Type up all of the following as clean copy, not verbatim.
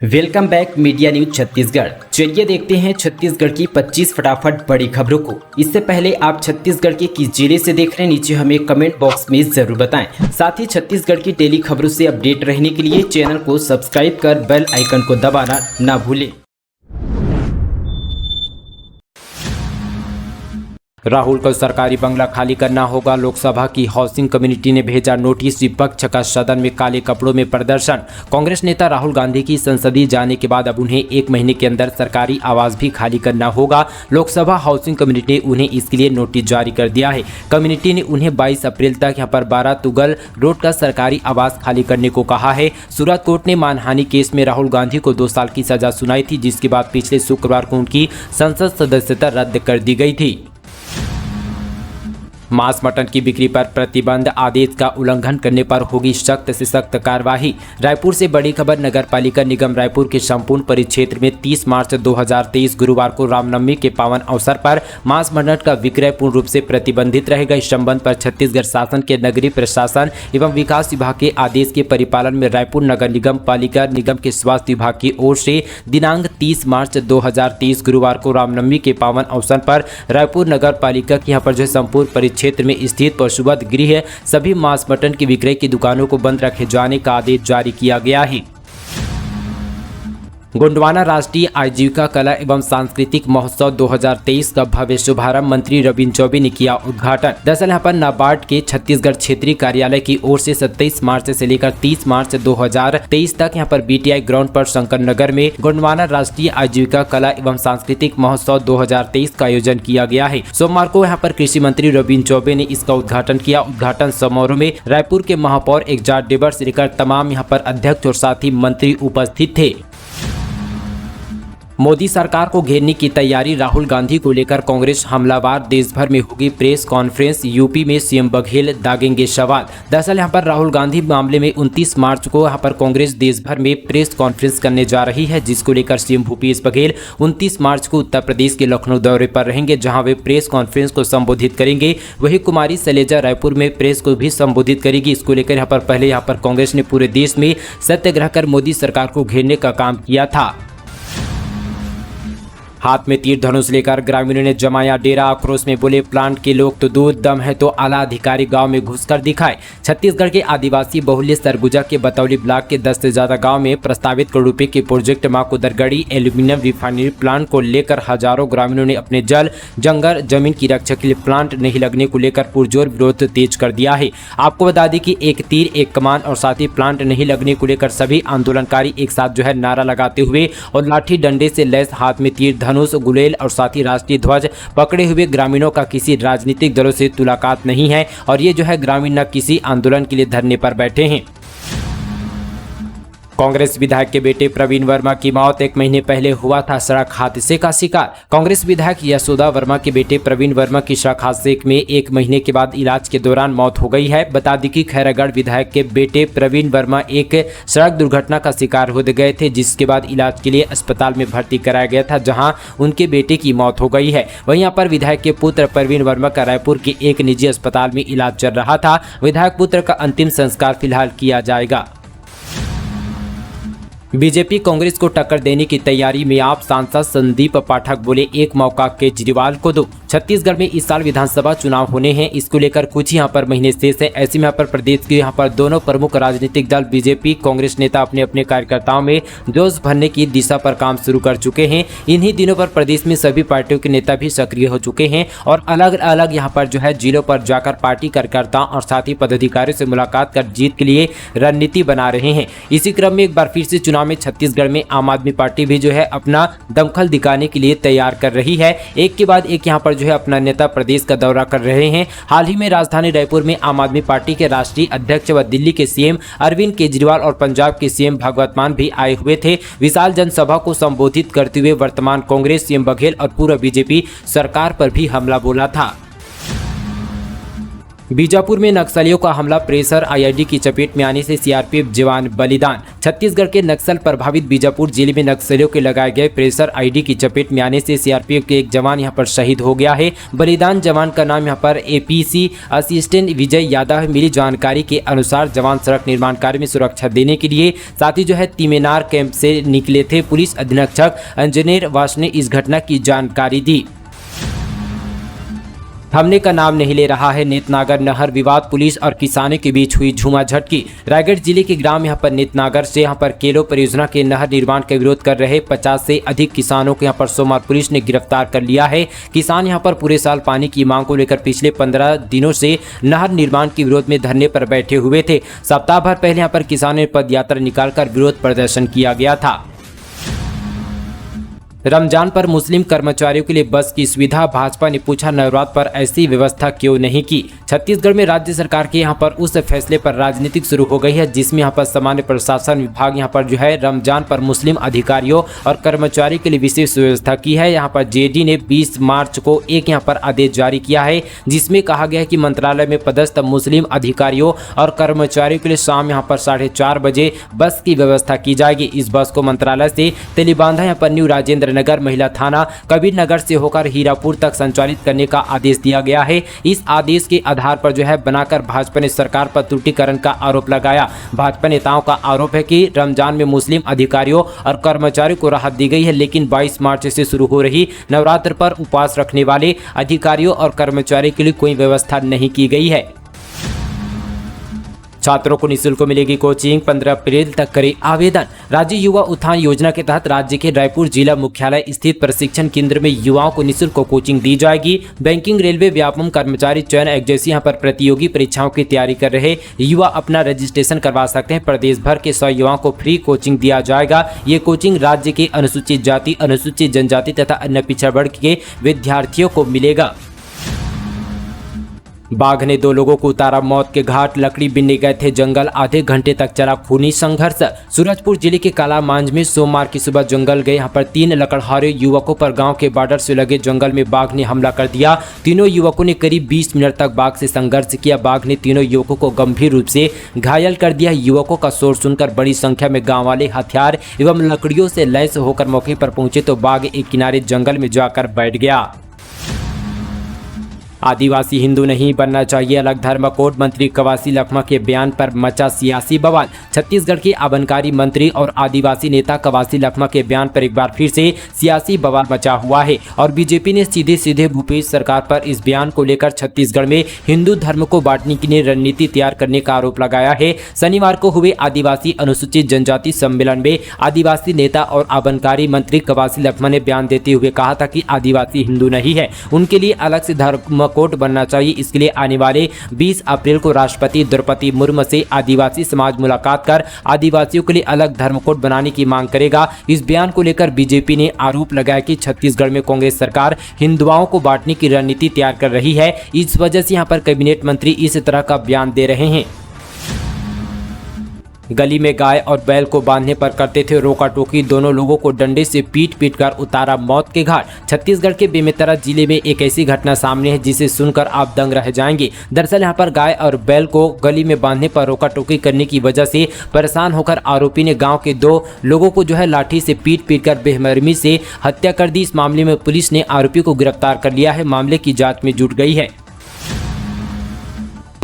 Welcome back media news Chhattisgarh. चलिए देखते हैं छत्तीसगढ़ की 25 फटाफट बड़ी खबरों को। इससे पहले आप छत्तीसगढ़ के किस जिले से देख रहे हैं, नीचे हमें कमेंट बॉक्स में जरूर बताएं। साथ ही छत्तीसगढ़ की डेली खबरों से अपडेट रहने के लिए चैनल को सब्सक्राइब कर बेल आइकन को दबाना ना भूलें। राहुल को सरकारी बंगला खाली करना होगा। लोकसभा की हाउसिंग कमेटी ने भेजा नोटिस। विपक्ष का सदन में काले कपड़ों में प्रदर्शन। कांग्रेस नेता राहुल गांधी की संसदीय जाने के बाद अब उन्हें 1 महीने के अंदर सरकारी आवास भी खाली करना होगा। लोकसभा हाउसिंग कमेटी ने उन्हें इसके लिए नोटिस जारी कर दिया है। कमेटी ने उन्हें 22 अप्रैल तक यहाँ पर 12 तुगल रोड का सरकारी आवास खाली करने को कहा है। सूरत कोर्ट ने मानहानि केस में राहुल गांधी को 2 साल की सजा सुनाई थी, जिसके बाद पिछले शुक्रवार को उनकी संसद सदस्यता रद्द कर दी गई थी। मांस मटन की बिक्री पर प्रतिबंध। आदेश का उल्लंघन करने पर होगी सख्त से सख्त कार्रवाई। रायपुर से बड़ी खबर। नगरपालिका निगम रायपुर के संपूर्ण परिक्षेत्र में 30 मार्च 2023 गुरुवार को रामनवमी के पावन अवसर पर मांस मटन का विक्रय पूर्ण रूप से प्रतिबंधित रहेगा। इस संबंध पर छत्तीसगढ़ शासन के नगरीय प्रशासन एवं विकास विभाग के आदेश के परिपालन में रायपुर नगर निगम पालिका निगम के स्वास्थ्य विभाग की ओर से दिनांक 30 मार्च 2023 गुरुवार को रामनवमी के पावन अवसर पर रायपुर नगर पालिका की यहाँ पर जो संपूर्ण क्षेत्र में स्थित पशुवध गृह सभी मांस मटन की विक्रय की दुकानों को बंद रखे जाने का आदेश जारी किया गया है। गोंडवाना राष्ट्रीय आजीविका कला एवं सांस्कृतिक महोत्सव 2023 का भव्य शुभारंभ मंत्री रविंद्र चौबे ने किया उद्घाटन। दरअसल यहाँ पर नाबार्ड के छत्तीसगढ़ क्षेत्रीय कार्यालय की ओर से 27 मार्च से लेकर 30 मार्च 2023 तक यहाँ पर बीटीआई ग्राउंड पर शंकर नगर में गोंडवाना राष्ट्रीय आजीविका कला एवं सांस्कृतिक महोत्सव 2023 का आयोजन किया गया है। सोमवार को यहाँ पर कृषि मंत्री रविंद्र चौबे ने इसका उद्घाटन किया। उद्घाटन समारोह में रायपुर के महापौर एकजाट डेबर से लेकर तमाम यहाँ पर अध्यक्ष और साथ ही मंत्री उपस्थित थे। मोदी सरकार को घेरने की तैयारी। राहुल गांधी को लेकर कांग्रेस हमलावार। देश भर में होगी प्रेस कॉन्फ्रेंस। यूपी में सीएम बघेल दागेंगे सवाल। दरअसल यहां पर राहुल गांधी मामले में 29 मार्च को यहां पर कांग्रेस देश भर में प्रेस कॉन्फ्रेंस करने जा रही है, जिसको लेकर सीएम भूपेश बघेल 29 मार्च को उत्तर प्रदेश के लखनऊ दौरे पर रहेंगे, जहां वे प्रेस कॉन्फ्रेंस को संबोधित करेंगे। वहीं कुमारी शैलजा रायपुर में प्रेस को भी संबोधित करेगी। इसको लेकर यहाँ पर पहले यहाँ पर कांग्रेस ने पूरे देश में सत्याग्रह कर मोदी सरकार को घेरने का काम किया था। हाथ में तीर धनुष लेकर ग्रामीणों ने जमाया डेरा। आक्रोश में बोले प्लांट के लोग तो दूर, दम है तो आला अधिकारी गांव में घुसकर दिखाए। छत्तीसगढ़ के आदिवासी बहुल्य सरगुजा के बतौली ब्लॉक के 10 से ज्यादा गांव में प्रस्तावित करोड़ रुपए के प्रोजेक्ट मां कुदरगढ़ी एल्यूमिनियम रिफाइनरी प्लांट को लेकर हजारों ग्रामीणों ने अपने जल जंगल जमीन की रक्षा के लिए प्लांट नहीं लगने को लेकर पुरजोर विरोध तेज कर दिया है। आपको बता दें कि एक तीर एक कमान और साथ ही प्लांट नहीं लगने को लेकर सभी आंदोलनकारी एक साथ जो है नारा लगाते हुए और लाठी डंडे से लैस हाथ में तीर धनुष गुलेल और साथ ही राष्ट्रीय ध्वज पकड़े हुए ग्रामीणों का किसी राजनीतिक दलों से मुलाकात नहीं है और ये जो है ग्रामीण न किसी आंदोलन के लिए धरने पर बैठे हैं। कांग्रेस विधायक के बेटे प्रवीण वर्मा की मौत। 1 महीने पहले हुआ था सड़क हादसे का शिकार। कांग्रेस विधायक यशोदा वर्मा के बेटे प्रवीण वर्मा की सड़क हादसे में 1 महीने के बाद इलाज के दौरान मौत हो गई है। बता दें कि खैरागढ़ विधायक के बेटे प्रवीण वर्मा एक सड़क दुर्घटना का शिकार हो गए थे, जिसके बाद इलाज के लिए अस्पताल में भर्ती कराया गया था, जहाँ उनके बेटे की मौत हो गई है। वहीं यहाँ पर विधायक के पुत्र प्रवीण वर्मा का रायपुर के एक निजी अस्पताल में इलाज चल रहा था। विधायक पुत्र का अंतिम संस्कार फिलहाल किया जाएगा। बीजेपी कांग्रेस को टक्कर देने की तैयारी में। आप सांसद संदीप पाठक बोले एक मौका केजरीवाल को दो। छत्तीसगढ़ में इस साल विधानसभा चुनाव होने हैं, इसको लेकर कुछ यहाँ पर महीने शेष है। ऐसे में यहाँ पर प्रदेश के यहाँ पर दोनों प्रमुख राजनीतिक दल बीजेपी कांग्रेस नेता अपने अपने कार्यकर्ताओं में जोश भरने की दिशा पर काम शुरू कर चुके हैं। इन्हीं दिनों पर प्रदेश में सभी पार्टियों के नेता भी सक्रिय हो चुके हैं और अलग अलग यहाँ पर जो है जिलों पर जाकर पार्टी कार्यकर्ताओं और साथ ही पदाधिकारियों से मुलाकात कर जीत के लिए रणनीति बना रहे हैं। इसी क्रम में एक बार फिर से चुनाव में छत्तीसगढ़ में आम आदमी पार्टी भी जो है अपना दमखल दिखाने के लिए तैयार कर रही है। एक के बाद एक यहाँ पर जो है अपना नेता प्रदेश का दौरा कर रहे हैं। हाल ही में राजधानी रायपुर में आम आदमी पार्टी के राष्ट्रीय अध्यक्ष व दिल्ली के सीएम अरविंद केजरीवाल और पंजाब के सीएम भगवंत मान भी आए हुए थे। विशाल जनसभा को संबोधित करते हुए वर्तमान कांग्रेस सीएम बघेल और पूर्व बीजेपी सरकार पर भी हमला बोला था। बीजापुर में नक्सलियों का हमला, प्रेशर आईईडी की चपेट में आने से सीआरपीएफ जवान बलिदान। छत्तीसगढ़ के नक्सल प्रभावित बीजापुर जिले में नक्सलियों के लगाए गए प्रेशर आईईडी की चपेट में आने से सीआरपीएफ के एक जवान यहां पर शहीद हो गया है। बलिदान जवान का नाम यहां पर एपीसी असिस्टेंट विजय यादव है। मिली जानकारी के अनुसार जवान सड़क निर्माण कार्य में सुरक्षा देने के लिए साथ ही तिमेनार कैंप से निकले थे। पुलिस अधीक्षक इंजीनियर वास ने इस घटना की जानकारी दी। थमने का नाम नहीं ले रहा है नेतनागर नहर विवाद, पुलिस और किसानों के बीच हुई झूमाझटकी। रायगढ़ जिले के ग्राम यहां पर नेतनागर से यहां पर केलो परियोजना के नहर निर्माण का विरोध कर रहे 50 से अधिक किसानों को यहां पर सोमवार पुलिस ने गिरफ्तार कर लिया है। किसान यहां पर पूरे साल पानी की मांग को लेकर पिछले 15 दिनों से नहर निर्माण के विरोध में धरने पर बैठे हुए थे। सप्ताह भर पहले यहां पर किसानों ने पदयात्रा निकालकर विरोध प्रदर्शन किया गया था। रमजान पर मुस्लिम कर्मचारियों के लिए बस की सुविधा, भाजपा ने पूछा नवरात्र पर ऐसी व्यवस्था क्यों नहीं की। छत्तीसगढ़ में राज्य सरकार के यहां पर उस फैसले पर राजनीतिक शुरू हो गई है जिसमें यहां पर सामान्य प्रशासन विभाग यहां पर रमजान पर मुस्लिम अधिकारियों और कर्मचारियों के लिए विशेष व्यवस्था की है। यहां पर जेडी ने 20 मार्च को एक यहां पर आदेश जारी किया है जिसमें कहा गया है कि मंत्रालय में पदस्थ मुस्लिम अधिकारियों और कर्मचारियों के लिए शाम यहां पर 4:30 बजे बस की व्यवस्था की जाएगी। इस बस को मंत्रालय से तेलीबांधा यहां पर न्यू राजेंद्र नगर महिला थाना कबीर नगर से होकर हीरापुर तक संचालित करने का आदेश दिया गया है। इस आदेश के आधार पर बनाकर भाजपा ने सरकार पर त्रुटिकरण का आरोप लगाया। भाजपा नेताओं का आरोप है कि रमजान में मुस्लिम अधिकारियों और कर्मचारियों को राहत दी गई है, लेकिन 22 मार्च से शुरू हो रही नवरात्र पर उपवास रखने वाले अधिकारियों और कर्मचारियों के लिए कोई व्यवस्था नहीं की गई है। छात्रों को निःशुल्क मिलेगी कोचिंग, 15 अप्रैल तक करें आवेदन। राज्य युवा उत्थान योजना के तहत राज्य के रायपुर जिला मुख्यालय स्थित प्रशिक्षण केंद्र में युवाओं को निःशुल्क कोचिंग दी जाएगी। बैंकिंग, रेलवे, व्यापम, कर्मचारी चयन एक जैसी यहाँ पर प्रतियोगी परीक्षाओं की तैयारी कर रहे युवा अपना रजिस्ट्रेशन करवा सकते हैं। प्रदेश भर के 100 युवाओं को फ्री कोचिंग दिया जाएगा। ये कोचिंग राज्य के अनुसूचित जाति, अनुसूचित जनजाति तथा अन्य पिछड़ा वर्ग के विद्यार्थियों को मिलेगा। बाघ ने 2 लोगों को उतारा मौत के घाट, लकड़ी बीनने गए थे जंगल, आधे घंटे तक चला खूनी संघर्ष। सूरजपुर जिले के कालामांझ में सोमवार की सुबह जंगल गए यहाँ पर 3 लकड़हारे युवकों पर गांव के बॉर्डर से लगे जंगल में बाघ ने हमला कर दिया। तीनों युवकों ने करीब 20 मिनट तक बाघ से संघर्ष किया। बाघ ने तीनों युवकों को गंभीर रूप से घायल कर दिया। युवकों का शोर सुनकर बड़ी संख्या में गाँव वाले हथियार एवं लकड़ियों से लैस होकर मौके पर पहुंचे तो बाघ एक किनारे जंगल में जाकर बैठ गया। आदिवासी हिंदू नहीं बनना चाहिए, अलग धर्म कोड, मंत्री कवासी लखमा के बयान पर मचा सियासी बवाल। छत्तीसगढ़ के आबकारी मंत्री और आदिवासी नेता कवासी लखमा के बयान पर एक बार फिर से सियासी बवाल मचा हुआ है और बीजेपी ने सीधे सीधे भूपेश सरकार पर इस बयान को लेकर छत्तीसगढ़ में हिंदू धर्म को बांटने के लिए रणनीति तैयार करने का आरोप लगाया है। शनिवार को हुए आदिवासी अनुसूचित जनजाति सम्मेलन में आदिवासी नेता और आबकारी मंत्री कवासी लखमा ने बयान देते हुए कहा था कि आदिवासी हिंदू नहीं है, उनके लिए अलग से धर्म कोड बनना चाहिए। इसके लिए आने वाले 20 अप्रैल को राष्ट्रपति द्रौपदी मुर्मू से आदिवासी समाज मुलाकात कर आदिवासियों के लिए अलग धर्म कोड बनाने की मांग करेगा। इस बयान को लेकर बीजेपी ने आरोप लगाया कि छत्तीसगढ़ में कांग्रेस सरकार हिंदुओं को बांटने की रणनीति तैयार कर रही है। इस वजह से यहां पर कैबिनेट मंत्री इस तरह का बयान दे रहे हैं। गली में गाय और बैल को बांधने पर करते थे रोका टोकी, दोनों लोगों को डंडे से पीट कर उतारा मौत के घाट। छत्तीसगढ़ के बेमेतरा जिले में एक ऐसी घटना सामने है जिसे सुनकर आप दंग रह जाएंगे। दरअसल यहां पर गाय और बैल को गली में बांधने पर रोका टोकी करने की वजह से परेशान होकर आरोपी ने गाँव के 2 लोगों को लाठी से पीट कर बेरहमी से हत्या कर दी। इस मामले में पुलिस ने आरोपी को गिरफ्तार कर लिया है। मामले की जाँच में जुट गई है।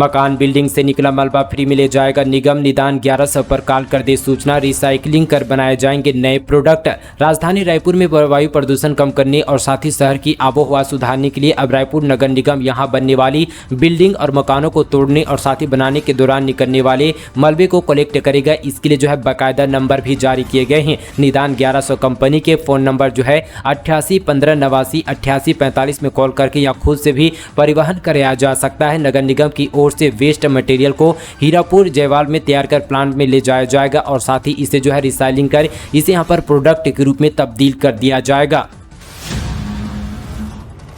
मकान बिल्डिंग से निकला मलबा फ्री में ले जाएगा निगम, निदान 1100 पर कॉल कर दे सूचना, रिसाइकलिंग कर बनाए जाएंगे नए प्रोडक्ट। राजधानी रायपुर में वायु प्रदूषण कम करने और साथ ही शहर की आबोहवा सुधारने के लिए अब रायपुर नगर निगम यहां बनने वाली बिल्डिंग और मकानों को तोड़ने और साथ ही बनाने के दौरान निकलने वाले मलबे को कलेक्ट करेगा। इसके लिए बाकायदा नंबर भी जारी किए गए हैं। निदान 1100 कंपनी के फोन नंबर 88 15 89 88 45 में कॉल करके या खुद से भी परिवहन कराया जा सकता है। नगर निगम की ओर से वेस्ट मटेरियल को हीरापुर जयवाल में तैयार कर प्लांट में ले जाया जाएगा और साथ ही इसे रिसाइकलिंग कर इसे यहां पर प्रोडक्ट के रूप में तब्दील कर दिया जाएगा।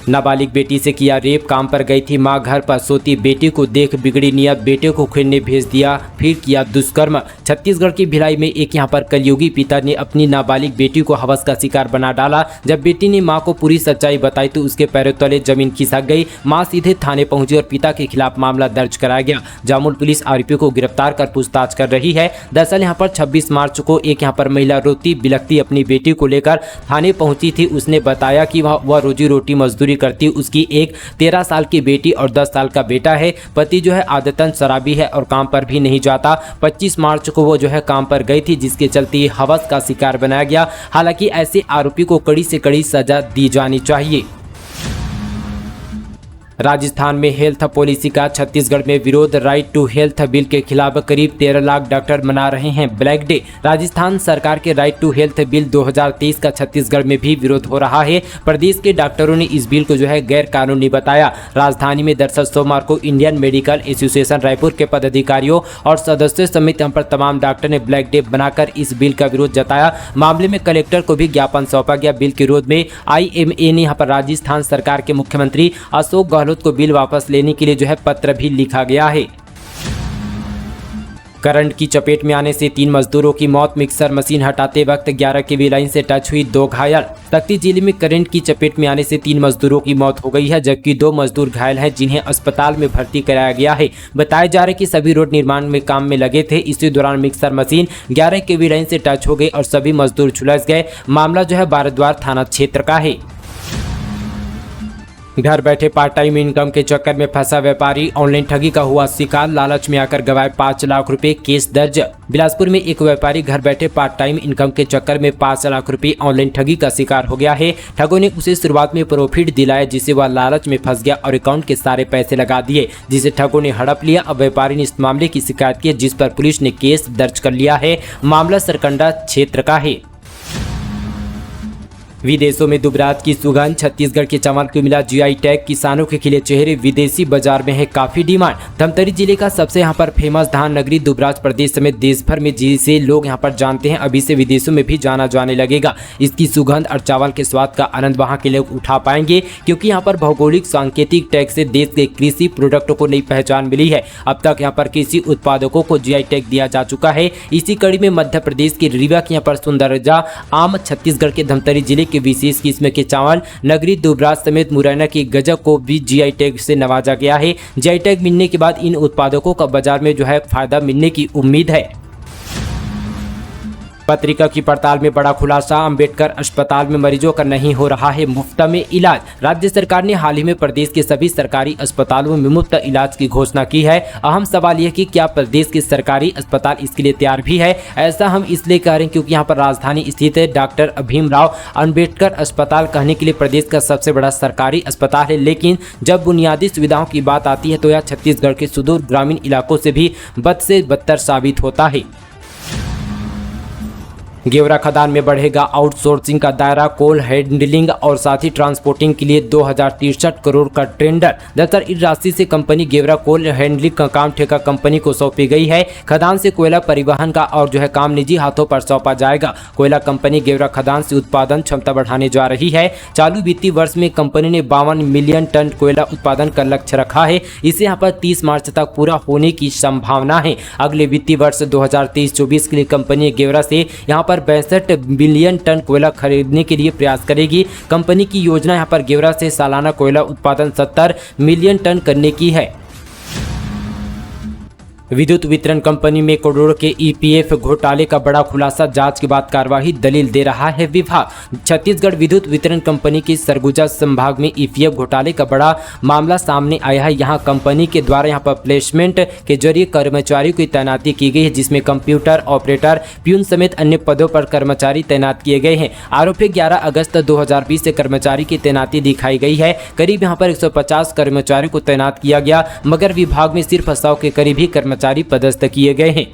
नाबालिग बेटी से किया रेप, काम पर गई थी मां, घर पर सोती बेटी को देख बिगड़ी नियत, बेटे को खेलने भेज दिया, फिर किया दुष्कर्म। छत्तीसगढ़ की भिलाई में एक यहां पर कलयुगी पिता ने अपनी नाबालिग बेटी को हवस का शिकार बना डाला। जब बेटी ने मां को पूरी सच्चाई बताई तो उसके पैरों तले जमीन खिसक गई। मां सीधे थाने पहुंची और पिता के खिलाफ मामला दर्ज कराया गया। जामुल पुलिस आरोपी को गिरफ्तार कर पूछताछ कर रही है। दरअसल यहां पर 26 मार्च को एक यहां पर महिला रोती बिलखती अपनी बेटी को लेकर थाने पहुंची थी। उसने बताया कि वह रोजी रोटी मजदूरी करती। उसकी एक 13 साल की बेटी और 10 साल का बेटा है। पति जो है आदतन शराबी है और काम पर भी नहीं जाता। 25 मार्च को वो जो है काम पर गई थी, जिसके चलते हवस का शिकार बनाया गया। हालांकि ऐसे आरोपी को कड़ी से कड़ी सजा दी जानी चाहिए। राजस्थान में हेल्थ पॉलिसी का छत्तीसगढ़ में विरोध। राइट टू हेल्थ बिल के खिलाफ करीब 13 लाख डॉक्टर मना रहे हैं ब्लैक डे। राजस्थान सरकार के राइट टू हेल्थ बिल 2023 का छत्तीसगढ़ में भी विरोध हो रहा है। प्रदेश के डॉक्टरों ने इस बिल को जो है गैर कानूनी बताया। राजधानी में दरअसल सोमवार को इंडियन मेडिकल एसोसिएशन रायपुर के पदाधिकारियों और सदस्यों समेत यहाँ पर तमाम डॉक्टर ने ब्लैक डे बनाकर इस बिल का विरोध जताया। मामले में कलेक्टर को भी ज्ञापन सौंपा गया। बिल के विरोध में IMA ने यहाँ पर राजस्थान सरकार के मुख्यमंत्री अशोक गहलोत को बिल वापस लेने के लिए जो है पत्र भी लिखा गया है। करंट की चपेट में आने से 3 मजदूरों की मौत। मिक्सर मशीन हटाते वक्त 11 केवी लाइन से टच हुई 2 घायल। तख्ती जिले में करंट की चपेट में आने से 3 मजदूरों की मौत हो गई है, जबकि 2 मजदूर घायल हैं, जिन्हें अस्पताल में भर्ती कराया गया है। बताया जा रहा है कि सभी रोड निर्माण में काम में लगे थे। इसी दौरान मिक्सर मशीन 11 केवी लाइन से टच हो गई और सभी मजदूर झुलस गए। मामला जो है बारद्वार थाना क्षेत्र का है। घर बैठे पार्ट टाइम इनकम के चक्कर में फंसा व्यापारी ऑनलाइन ठगी का हुआ शिकार। लालच में आकर गंवाए 5 लाख रुपए, केस दर्ज। बिलासपुर में एक व्यापारी घर बैठे पार्ट टाइम इनकम के चक्कर में 5 लाख रुपए ऑनलाइन ठगी का शिकार हो गया है। ठगों ने उसे शुरुआत में प्रॉफिट दिलाया, जिसे वह लालच में फंस गया और अकाउंट के सारे पैसे लगा दिए, जिसे ठगों ने हड़प लिया। अब व्यापारी ने इस मामले की शिकायत की, जिस पर पुलिस ने केस दर्ज कर लिया है। मामला सरकंडा क्षेत्र का है। विदेशों में दुबराज की सुगंध। छत्तीसगढ़ के चावल को मिला GI टैग। किसानों के खिले चेहरे। विदेशी बाजार में है काफी डिमांड। धमतरी जिले का सबसे यहाँ पर फेमस धान नगरी दुबराज प्रदेश समेत देश भर में जिसे लोग यहाँ पर जानते हैं, अभी से विदेशों में भी जाना जाने लगेगा। इसकी सुगंध और चावल के स्वाद का आनंद वहाँ के लोग उठा पाएंगे, क्योंकि यहाँ पर भौगोलिक सांकेतिक टैग से देश के कृषि प्रोडक्टों को नई पहचान मिली है। अब तक यहाँ पर कृषि उत्पादकों को GI टैग दिया जा चुका है। इसी कड़ी में मध्य प्रदेश के रीवा के यहाँ पर सुंदरजा आम, छत्तीसगढ़ के धमतरी जिले के विशेष किस्म के चावल नगरी दुबराज समेत मुरैना की गजक को भी GI टैग से नवाजा गया है। GI टैग मिलने के बाद इन उत्पादकों का बाजार में जो है फायदा मिलने की उम्मीद है। पत्रिका की पड़ताल में बड़ा खुलासा। अंबेडकर अस्पताल में मरीजों का नहीं हो रहा है मुफ्त में इलाज। राज्य सरकार ने हाल ही में प्रदेश के सभी सरकारी अस्पतालों में मुफ्त इलाज की घोषणा की है। अहम सवाल यह कि क्या प्रदेश के सरकारी अस्पताल इसके लिए तैयार भी है? ऐसा हम इसलिए कह रहे हैं क्योंकि यहाँ पर राजधानी स्थित है डॉक्टर भीमराव अंबेडकर अस्पताल कहने के लिए प्रदेश का सबसे बड़ा सरकारी अस्पताल है, लेकिन जब बुनियादी सुविधाओं की बात आती है तो यह छत्तीसगढ़ के सुदूर ग्रामीण इलाकों से भी बद से बदतर साबित होता है। गेवरा खदान में बढ़ेगा आउटसोर्सिंग का दायरा। कोल हैंडलिंग और साथ ही ट्रांसपोर्टिंग के लिए 2063 करोड़ का टेंडर। दरअसल इस राशि से कंपनी गेवरा कोल हैंडलिंग का काम ठेका कंपनी को सौंपी गई है। खदान से कोयला परिवहन का और जो है काम निजी हाथों पर सौंपा जाएगा। कोयला कंपनी गेवरा खदान से उत्पादन क्षमता बढ़ाने जा रही है। चालू वित्तीय वर्ष में कंपनी ने 52 मिलियन टन कोयला उत्पादन का लक्ष्य रखा है। इसे यहाँ पर 30 मार्च तक पूरा होने की संभावना है। अगले वित्तीय वर्ष 2023-24 के लिए कंपनी गेवरा से यहाँ पर 62 बिलियन टन कोयला खरीदने के लिए प्रयास करेगी। कंपनी की योजना यहां पर गेवरा से सालाना कोयला उत्पादन 70 मिलियन टन करने की है। विद्युत वितरण कंपनी में करोड़ों के EPF घोटाले का बड़ा खुलासा। जांच के बाद कार्यवाही दलील दे रहा है विभाग। छत्तीसगढ़ विद्युत वितरण कंपनी के सरगुजा संभाग में EPF घोटाले का बड़ा मामला सामने आया है। यहां कंपनी के द्वारा यहां पर प्लेसमेंट के जरिए कर्मचारियों की तैनाती की गई है, जिसमें कंप्यूटर ऑपरेटर, प्यून समेत अन्य पदों पर कर्मचारी तैनात किए गए हैं। आरोप है 11 अगस्त 2020 से कर्मचारी की तैनाती दिखाई गई है। करीब यहां पर 150 कर्मचारियों को तैनात किया गया, मगर विभाग में सिर्फ 100 के करीब ही कर्मचारी पदस्थ किए गए हैं।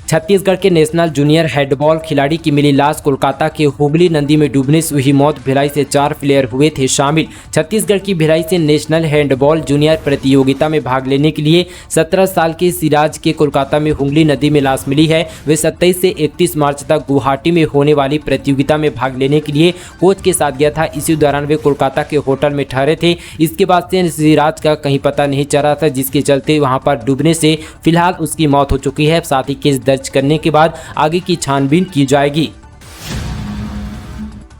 छत्तीसगढ़ के नेशनल जूनियर हैंडबॉल खिलाड़ी की मिली लाश। कोलकाता के हुगली नदी में डूबने से हुई मौत। भिलाई से 4 प्लेयर हुए थे शामिल। छत्तीसगढ़ की भिलाई से नेशनल हैंडबॉल जूनियर प्रतियोगिता में भाग लेने के लिए 17 साल के सिराज के कोलकाता में हुगली नदी में लाश मिली है। वे 27 से 31 मार्च तक गुवाहाटी में होने वाली प्रतियोगिता में भाग लेने के लिए कोच के साथ गया था। इसी दौरान वे कोलकाता के होटल में ठहरे थे। इसके बाद से सिराज का कहीं पता नहीं चल रहा था, जिसके चलते वहां पर डूबने से फिलहाल उसकी मौत हो चुकी है। साथ ही केस दर्ज करने के बाद आगे की छानबीन की जाएगी।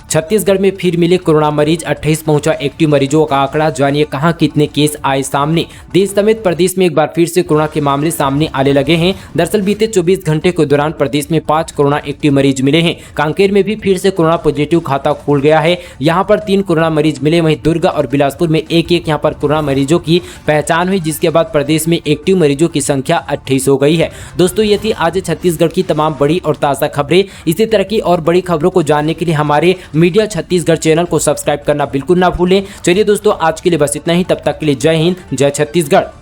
छत्तीसगढ़ में फिर मिले कोरोना मरीज। 28 पहुंचा एक्टिव मरीजों का आंकड़ा। जानिए कहां कितने केस आए सामने। देश समेत प्रदेश में एक बार फिर से कोरोना के मामले सामने आने लगे हैं। दरअसल बीते 24 घंटे के दौरान प्रदेश में 5 कोरोना एक्टिव मरीज मिले हैं। कांकेर में भी फिर से कोरोना पॉजिटिव खाता खुल गया है। यहाँ पर 3 कोरोना मरीज मिले। वहीं दुर्ग और बिलासपुर में एक यहाँ पर कोरोना मरीजों की पहचान हुई, जिसके बाद प्रदेश में एक्टिव मरीजों की संख्या 28 हो गई है। दोस्तों, ये थी आज छत्तीसगढ़ की तमाम बड़ी और ताज़ा खबरें। इसी तरह की और बड़ी खबरों को जानने के लिए हमारे मीडिया छत्तीसगढ़ चैनल को सब्सक्राइब करना बिल्कुल ना भूलें। चलिए दोस्तों, आज के लिए बस इतना ही। तब तक के लिए जय हिंद, जय छत्तीसगढ़।